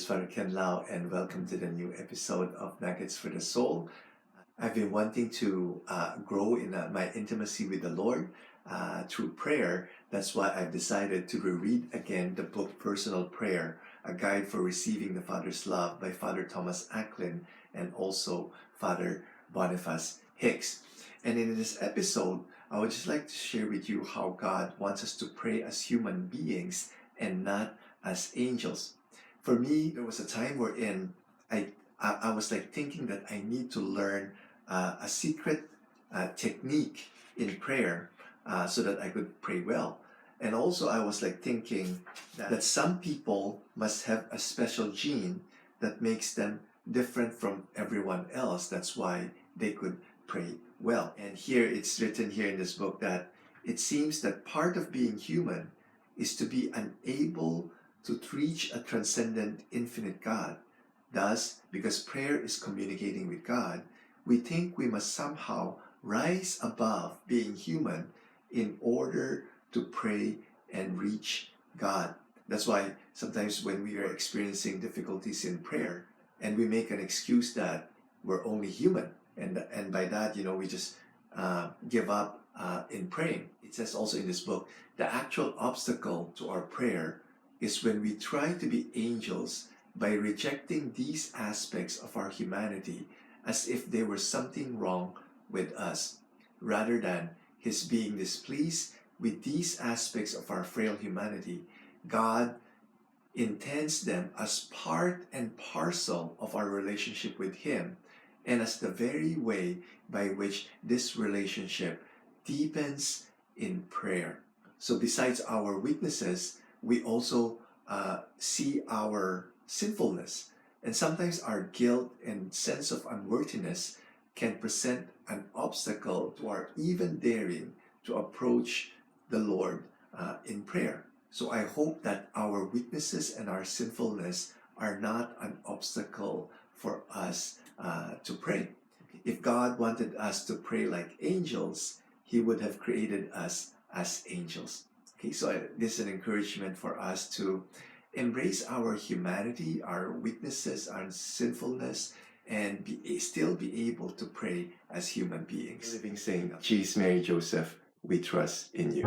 Father Ken Lau, and welcome to the new episode of Nuggets for the Soul. I've been wanting to grow in my intimacy with the Lord through prayer. That's why I've decided to reread again the book Personal Prayer, a guide for receiving the Father's love by Father Thomas Acklin and also Father Boniface Hicks. And in this episode, I would just like to share with you how God wants us to pray as human beings and not as angels. For me, there was a time wherein I was like thinking that I need to learn a secret technique in prayer so that I could pray well. And also, I was like thinking that some people must have a special gene that makes them different from everyone else. That's why they could pray well. And here it's written here in this book that it seems that part of being human is to be unable to reach a transcendent, infinite God. Thus, because prayer is communicating with God, we think we must somehow rise above being human in order to pray and reach God. That's why sometimes when we are experiencing difficulties in prayer and we make an excuse that we're only human, and by that, we just give up in praying. It says also in this book, the actual obstacle to our prayer is when we try to be angels by rejecting these aspects of our humanity as if there was something wrong with us, rather than His being displeased with these aspects of our frail humanity. God intends them as part and parcel of our relationship with Him and as the very way by which this relationship deepens in prayer. So besides our weaknesses, we also see our sinfulness. And sometimes our guilt and sense of unworthiness can present an obstacle to our even daring to approach the Lord in prayer. So I hope that our weaknesses and our sinfulness are not an obstacle for us to pray. If God wanted us to pray like angels, He would have created us as angels. Okay, so this is an encouragement for us to embrace our humanity, our weaknesses, our sinfulness, and still be able to pray as human beings. Living Saint, Jesus, Mary, Joseph, we trust in you.